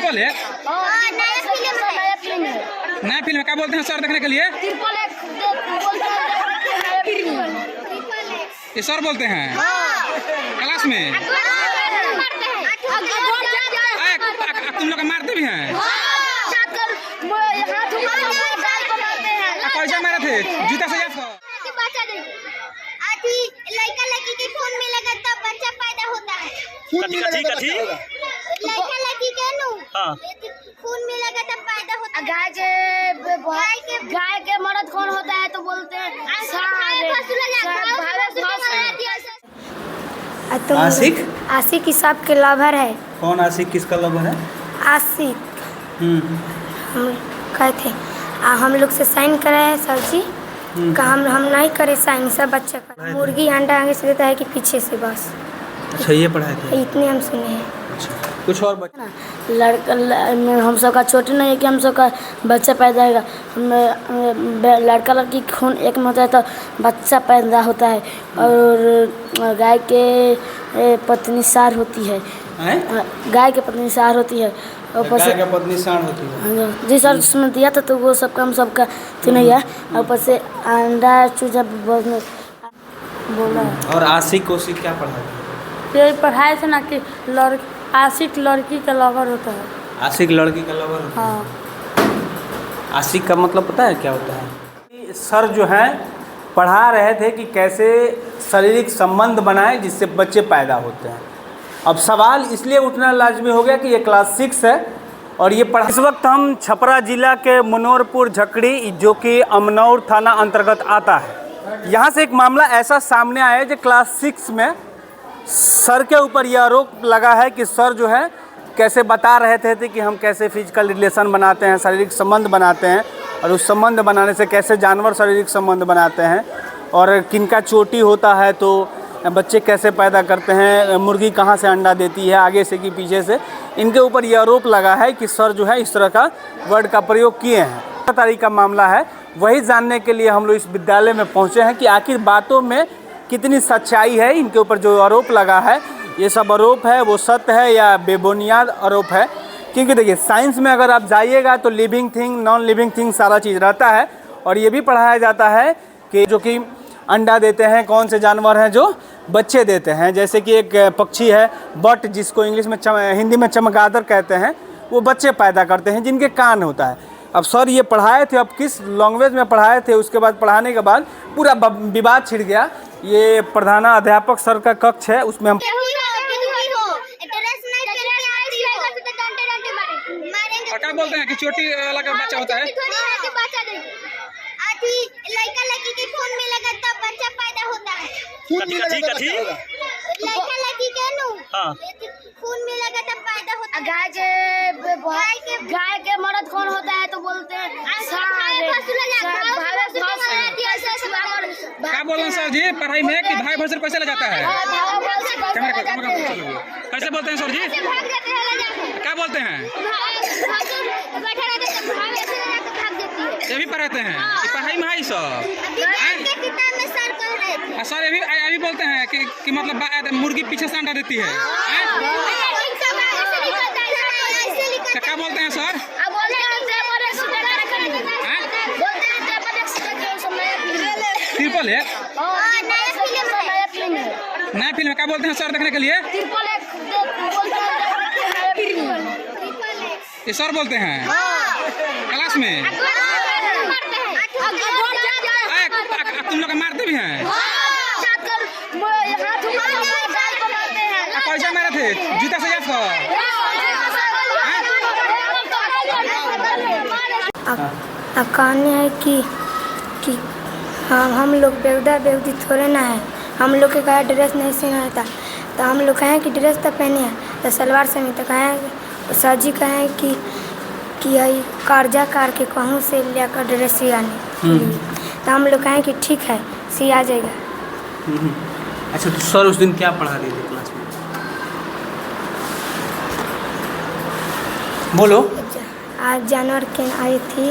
Triple एक नया film क्या बोलते हैं सर देखने के लिए? ये सर बोलते हैं क्लास में तुम लोग मारते भी हैं? कैसे मारे थे? जूता से लड़का लड़की के खून मिलेगा तब बच्चा पैदा होता है। लड़का लड़की के खून मिलेगा तब पैदा होता है। गाय के मर्द कौन होता है तो बोलते हैं आशिक। आशिक हिसाब के लवर है। कौन आशिक किसका लवर है? आशिक हम कहे थे हम लोग से साइन कराए सर जी का हम नहीं करे साइन, सब बच्चे का मुर्गी अंडा आगे से देता है कि पीछे से बस। अच्छा ये पढ़ाए थे? इतने हम सुने हैं। अच्छा कुछ और बच्चा लड़का हम सब का छोटे नहीं है कि हम सब का बच्चा पैदा होगा। लड़का लड़की खून एक में होता है तो बच्चा पैदा होता है। और गाय के पत्नी सार होती है। गाय के पत्नी सार होती है। गाय का पत्नी साढ़ होती है। जी सर उसमें दिया था तो वो सबका हम सबका तो नहीं है। ऊपर से अंडा चूजा बोला। और आशिक कोशिक क्या पढ़ाए? ये पढ़ाए थे ना कि आशिक लड़की का लवर होता है। आशिक लड़की का लवर होता है। हाँ। आशिक का मतलब पता है क्या होता है? सर जो है पढ़ा रहे थे कि कैसे शारीरिक संबंध बनाएं जिससे बच्चे पैदा होते हैं। अब सवाल इसलिए उठना लाजमी हो गया कि ये क्लास 6 है और ये पढ़ा। इस वक्त हम छपरा जिला के मनोहरपुर झकड़ी जो कि अमनौर थाना अंतर्गत आता है, यहाँ से एक मामला ऐसा सामने आया है जो क्लास 6 में सर के ऊपर यह आरोप लगा है कि सर जो है कैसे बता रहे थे कि हम कैसे फिजिकल रिलेशन बनाते हैं, शारीरिक संबंध बनाते हैं और उस संबंध बनाने से कैसे जानवर शारीरिक संबंध बनाते हैं और किनका चोटी होता है तो बच्चे कैसे पैदा करते हैं, मुर्गी कहाँ से अंडा देती है, आगे से कि पीछे से। इनके ऊपर यह आरोप लगा है कि सर जो है इस तरह का वर्ड का प्रयोग किए हैं। तारीख का मामला है, वही जानने के लिए हम लोग इस विद्यालय में पहुँचे हैं कि आखिर बातों में कितनी सच्चाई है। इनके ऊपर जो आरोप लगा है ये सब आरोप है वो सत्य है या बेबुनियाद आरोप है। क्योंकि देखिए साइंस में अगर आप जाइएगा तो living thing non living thing सारा चीज़ रहता है और ये भी पढ़ाया जाता है कि जो कि अंडा देते हैं कौन से जानवर हैं जो बच्चे देते हैं। जैसे कि एक पक्षी है बट जिसको इंग्लिश में हिंदी में चमगादड़ कहते हैं, वो बच्चे पैदा करते हैं जिनके कान होता है। अब सर ये पढ़ाए थे, अब किस लैंग्वेज में पढ़ाए थे उसके बाद पढ़ाने के बाद पूरा विवाद छिड़ गया। ये प्रधानाध्यापक सर का कक्ष है उसमें हम क्या बोलते हैं कि चोटी वाला का बच्चा होता है? लड़का लड़की के खून मिलेगा तब बच्चा पैदा होता है। लड़का लड़की के खून मिलेगा तब पैदा होता है। गाय के मर्द कौन होता है तो बोलते हैं क्या बोल रहे हैं सर जी पढ़ाई में कि भाई भैंस कैसे ले जाता है? कैसे बोलते हैं सर जी? क्या बोलते हैं? ये भी पढ़ाते हैं पढ़ाई में है सब। सर अभी बोलते हैं कि मतलब मुर्गी पीछे से अंडा देती है। क्या बोलते हैं सर? ट्रिपल एक नया फिल्म क्या बोलते हैं सर देखने के लिए? ये सर बोलते हैं क्लास में तुम लोग मारते भी हैं? कैसे मारे थे? जूता से कहने है कि हम लोग बेवदा बेवदी थोड़े ना है। हम लोग के कहा ड्रेस नहीं सिना था तो हम लोग कहें कि ड्रेस तो पहने हैं तो सलवार समी तो कहें सर जी कहें कि यही कर्जा कार के कहूँ से लेकर ड्रेस सियाने तो हम लोग कहें कि ठीक है सिया जाएगा। अच्छा तो सर उस दिन क्या पढ़ा रहे थे क्लास में? बोलो। आज जानवर के आई थी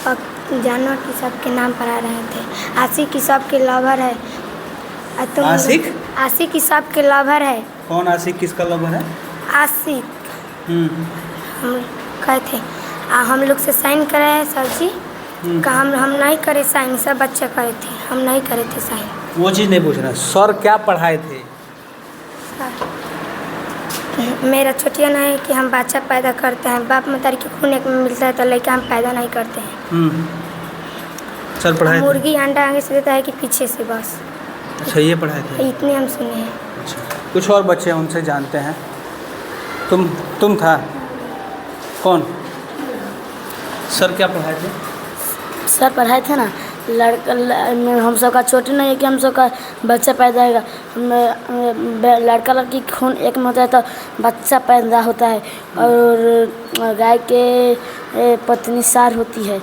और जानवर की सबके नाम पढ़ा रहे थे। आशिक की सबके लवर है। आशिक? आशिक की सबके लवर है। कौन आशिक किसका लवर है? आशिक हम कहे थे हम लोग से साइन कराए सर जी का हम नहीं करे साइन, सब बच्चे करे थे, हम नहीं करे थे साइन। वो चीज़ नहीं पूछ रहा, सर क्या पढ़ाए थे? मेरा छोटिया नहीं है कि हम बच्चा पैदा करते हैं, बाप मतारी के खून एक में मिलता है तो लड़का हम पैदा नहीं करते हैं। सर पढ़ाए थे? मुर्गी अंडा आगे से देता है कि पीछे से, बस। अच्छा, ये पढ़ाए थे? इतने हम सुने हैं। अच्छा, कुछ और बच्चे हैं उनसे जानते हैं। तुम था कौन? सर क्या पढ़ाए थे? सर पढ़ाए थे ना, हम सब का छोटे नहीं है कि हम सब का बच्चा पैदा होगा। लड़का लड़की खून एक में होता है तो बच्चा पैदा होता है। और गाय के पत्नी सार होती है।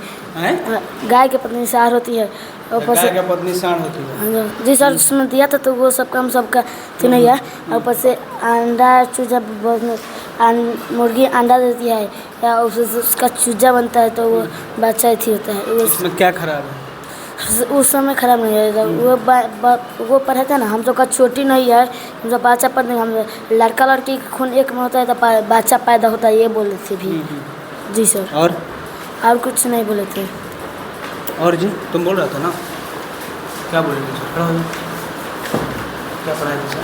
गाय के पत्नी सार होती है। गाय के पत्नी सार होती है? जी सर, उसमें दिया था तो वो सबका हम सबका तो नहीं है। और ऊपर से अंडा चूजा, मुर्गी अंडा देती है या उसका चूजा बनता है तो वो बच्चा ही होता है। उसमें क्या खराब है? उस समय खराब नहीं है। वो पढ़े थे ना, हम सब का छोटी नहीं है, हम सब बच्चा पढ़ हम लड़का लड़की खून एक में होता है तो बच्चा पैदा होता है, ये बोले थे भी। जी सर। और कुछ नहीं बोले थे। और जी तुम बोल रहा था ना, क्या बोले थे सर? खड़ा हो जाओ। क्या पढ़ाए थे सर?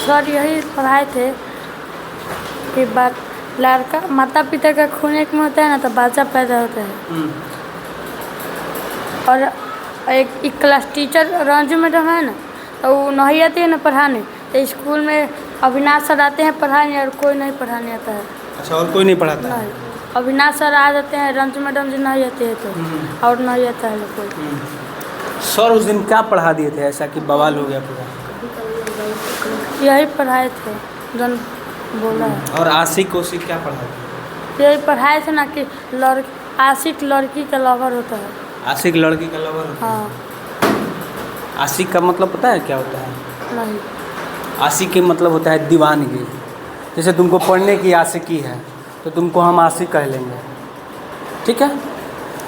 सर यही पढ़ाए थे कि लड़का माता पिता का खून एक में होता है ना तो बच्चा पैदा होता है। और एक क्लास टीचर रंजू मैडम है ना, तो वो नहीं आती है ना पढ़ाने, तो स्कूल में अविनाश सर आते हैं पढ़ाने और कोई नहीं पढ़ाने आता है। अच्छा, और कोई नहीं पढ़ाता है? नहीं, अविनाश सर आ जाते हैं, रंजू मैडम जी नहीं आते हैं तो और नहीं आता है कोई। सर उस दिन क्या पढ़ा दिए थे ऐसा कि बवाल हो गया पूरा? यही पढ़ाए थे जन बोला है। और आशिक ओशिक क्या पढ़ाए थे? यही पढ़ाए थे ना कि आशिक लड़की का लवर होता है। आशिक लड़की का लवर होता है? हाँ। आशिक का मतलब पता है क्या होता है? नहीं। आशिक के मतलब होता है दीवानगी। जैसे तुमको पढ़ने की आशिकी है तो तुमको हम आशिक कह लेंगे, ठीक है?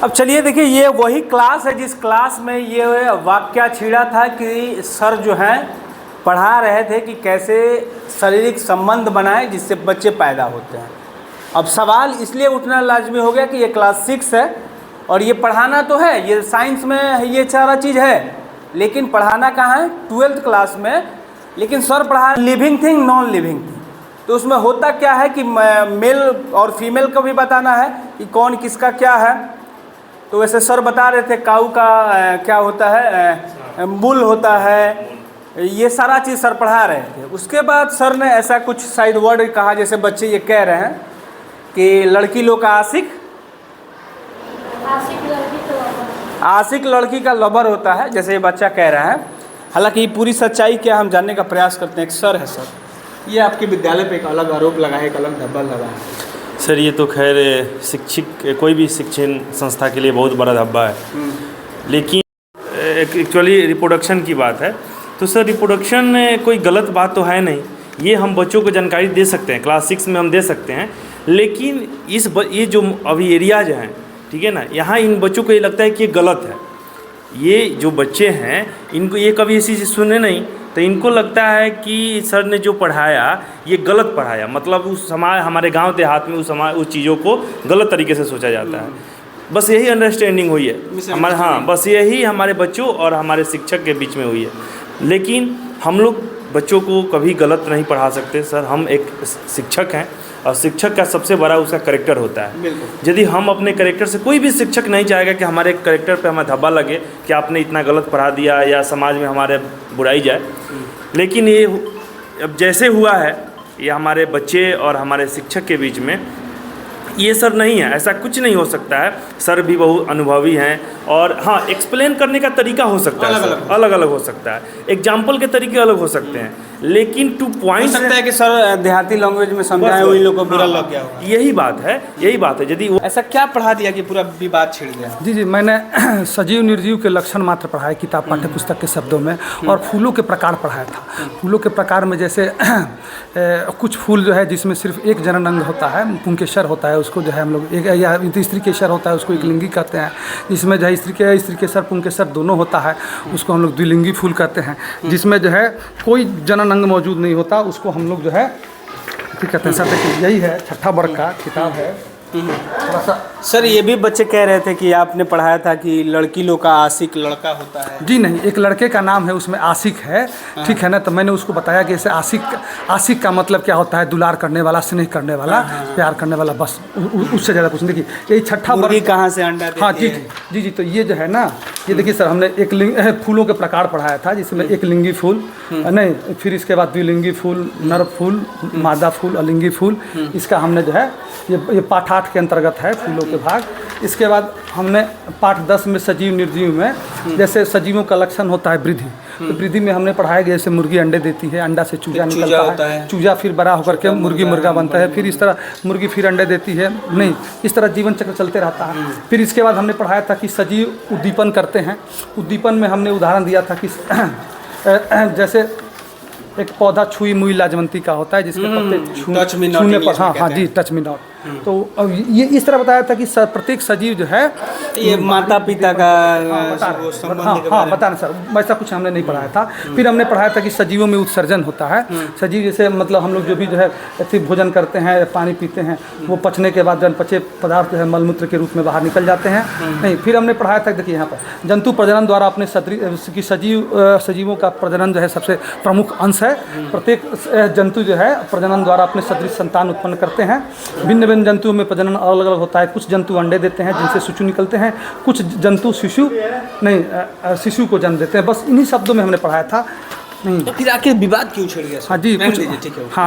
अब चलिए देखिए, ये वही क्लास है जिस क्लास में ये वाक्या छिड़ा था कि सर जो हैं पढ़ा रहे थे कि कैसे शारीरिक संबंध बनाएं जिससे बच्चे पैदा होते हैं। अब सवाल इसलिए उठना लाजमी हो गया कि ये क्लास 6 है और ये पढ़ाना तो है, ये साइंस में ये सारा चीज़ है, लेकिन पढ़ाना कहाँ है? 12th क्लास में। लेकिन सर पढ़ा living thing, non living thing. तो उसमें होता क्या है कि मेल और फीमेल को भी बताना है कि कौन किसका क्या है। तो वैसे सर बता रहे थे काऊ का क्या होता है, बुल होता है, ये सारा चीज़ सर पढ़ा रहे थे। उसके बाद सर ने ऐसा कुछ शायद वर्ड कहा, जैसे बच्चे ये कह रहे हैं कि लड़की लोग का आशिक लड़की का लवर होता है, जैसे ये बच्चा कह रहा है। हालांकि ये पूरी सच्चाई क्या हम जानने का प्रयास करते हैं। एक सर है सर, ये आपके विद्यालय पे एक अलग आरोप लगा है, एक अलग धब्बा लगा है। सर ये तो खैर शिक्षक कोई भी शिक्षण संस्था के लिए बहुत बड़ा धब्बा है, लेकिन एक्चुअली रिप्रोडक्शन की बात है तो सर रिप्रोडक्शन कोई गलत बात तो है नहीं, ये हम बच्चों को जानकारी दे सकते हैं, क्लास 6 में हम दे सकते हैं। लेकिन ये जो अभी एरियाज हैं, ठीक है ना, यहाँ इन बच्चों को ये लगता है कि ये गलत है। ये जो बच्चे हैं इनको ये कभी ऐसी चीज़ सुने नहीं, तो इनको लगता है कि सर ने जो पढ़ाया ये गलत पढ़ाया, मतलब उस समाज हमारे गांव देहात में उस चीज़ों को गलत तरीके से सोचा जाता है। बस यही अंडरस्टैंडिंग हुई है हमारे, हाँ बस यही हमारे बच्चों और हमारे शिक्षक के बीच में हुई है। लेकिन हम लोग बच्चों को कभी गलत नहीं पढ़ा सकते सर, हम एक शिक्षक हैं और शिक्षक का सबसे बड़ा उसका करेक्टर होता है। यदि हम अपने करेक्टर से, कोई भी शिक्षक नहीं चाहेगा कि हमारे करेक्टर पे हमें धब्बा लगे कि आपने इतना गलत पढ़ा दिया या समाज में हमारे बुराई जाए। लेकिन ये अब जैसे हुआ है ये हमारे बच्चे और हमारे शिक्षक के बीच में, ये सर नहीं है, ऐसा कुछ नहीं हो सकता है। सर भी बहुत अनुभवी हैं और हाँ, एक्सप्लेन करने का तरीका हो सकता है, अलग अलग हो सकता है, एग्जाम्पल के तरीके अलग हो सकते हैं, लेकिन टू पॉइंट हो सकता है कि सर देहाती लैंग्वेज में समझाएं, वही लोग को बुरा लग गया होगा। यही बात है। यदि ऐसा क्या पढ़ा दिया कि पूरा विवाद छिड़ गया? जी, मैंने सजीव निर्जीव के लक्षण मात्र पढ़ाए किताब पाठ्य पुस्तक के शब्दों में, और फूलों के प्रकार पढ़ाया था। फूलों के प्रकार में जैसे कुछ फूल जो है जिसमें सिर्फ एक जनन अंग होता है, पुंकेसर होता है, उसको जो है हम लोग एक, या स्त्री केसर होता है, उसको एक लिंगी कहते हैं। इसमें जो है स्त्री केसर पुंकेसर दोनों होता है, उसको हम लोग द्विलिंगी फूल कहते हैं। जिसमें जो है कोई जनन अंग मौजूद नहीं होता, उसको हम लोग जो है ठीक कहते हैं सर। देखिए यही है 6ठा वर्ग का किताब है। थोड़ा सा सर ये भी बच्चे कह रहे थे कि आपने पढ़ाया था कि लड़की लोग का आशिक लड़का होता है। जी नहीं, एक लड़के का नाम है उसमें आशिक है, ठीक है ना। तो मैंने उसको बताया कि ऐसे आशिक का मतलब क्या होता है, दुलार करने वाला, स्नेह करने वाला, प्यार करने वाला, बस उससे ज़्यादा कुछ नहीं। देखिए यही 6ठा वर्ग कहाँ से अंडा देती हाँ है? जी। तो ये जो है ना, ये देखिए सर, हमने एक फूलों के प्रकार पढ़ाया था, जिसमें एक लिंगी फूल नहीं, फिर इसके बाद द्विलिंगी फूल, नर फूल, मादा फूल, अलिंगी फूल। इसका हमने जो है ये पाठ 8 के अंतर्गत है फूलों के भाग। इसके बाद हमने पाठ 10 में सजीव निर्जीव में जैसे सजीवों का लक्षण होता है वृद्धि, तो वृद्धि में हमने पढ़ाया गया जैसे मुर्गी अंडे देती है, अंडा से चूजा निकलता है, चूजा फिर बड़ा होकर के मुर्गी मुर्गा बनता है, फिर इस तरह मुर्गी फिर अंडे देती है, नहीं इस तरह जीवन चक्र चलते रहता है। फिर इसके बाद हमने पढ़ाया था कि सजीव उद्दीपन करते हैं। उद्दीपन में हमने उदाहरण दिया था कि जैसे एक पौधा छुई मुई लाजवंती का होता है, जिसके पत्ते छूने पर हाँ जी टच मी नॉट। तो ये इस तरह बताया था कि प्रत्येक सजीव जो है ये माता पिता का बता रहे सर, वैसा कुछ हमने नहीं पढ़ाया था। फिर हमने पढ़ाया था कि सजीवों में उत्सर्जन होता है। सजीव जैसे मतलब हम लोग जो भी जो है ऐसे भोजन करते हैं, पानी पीते हैं, वो पचने के बाद अनपचे पदार्थ जो है मलमूत्र के रूप में बाहर निकल जाते हैं। नहीं, फिर हमने पढ़ाया था, देखिए यहाँ पर जंतु प्रजनन द्वारा अपने सजीवों का प्रजनन जो है सबसे प्रमुख अंश है। प्रत्येक जंतु जो है प्रजनन द्वारा अपने सदृश संतान उत्पन्न करते हैं। भिन्न भिन्न जंतुओं में प्रजनन अलग अलग होता है। कुछ जंतु अंडे देते हैं जिनसे शिशु निकलते हैं, कुछ जंतु शिशु को जन्म देते हैं। बस इन्हीं शब्दों में हमने पढ़ाया था। तो फिर आखिर विवाद क्यों छिड़ गया? हाँ जी,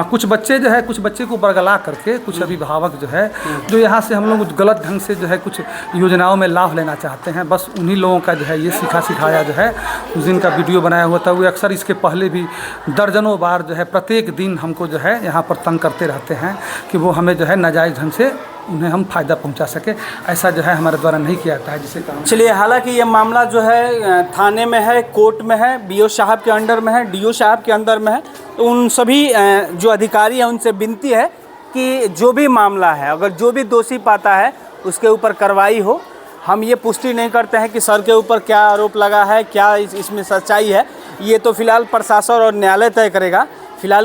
कुछ बच्चे जो है कुछ बच्चे को बरगला करके कुछ अभिभावक जो है जो यहाँ से हम लोग गलत ढंग से जो है कुछ योजनाओं में लाभ लेना चाहते हैं। बस उन्हीं लोगों का जो है ये सिखाया जो है उस दिन का वीडियो बनाया हुआ था। वो अक्सर इसके पहले भी दर्जनों बार जो है प्रत्येक दिन हमको जो है यहाँ पर तंग करते रहते हैं कि वो हमें जो है नाजायज़ ढंग से उन्हें हम फ़ायदा पहुंचा सके। ऐसा जो है हमारे द्वारा नहीं किया जाता है, जिसे काम। चलिए, हालांकि ये मामला जो है थाने में है, कोर्ट में है, बीओ साहब के अंडर में है, डीओ साहब के अंदर में है। तो उन सभी जो अधिकारी हैं उनसे विनती है कि जो भी मामला है, अगर जो भी दोषी पाता है उसके ऊपर कार्रवाई हो। हम ये पुष्टि नहीं करते हैं कि सर के ऊपर क्या आरोप लगा है, क्या इसमें सच्चाई है। ये तो फिलहाल प्रशासन और न्यायालय तय करेगा। फिलहाल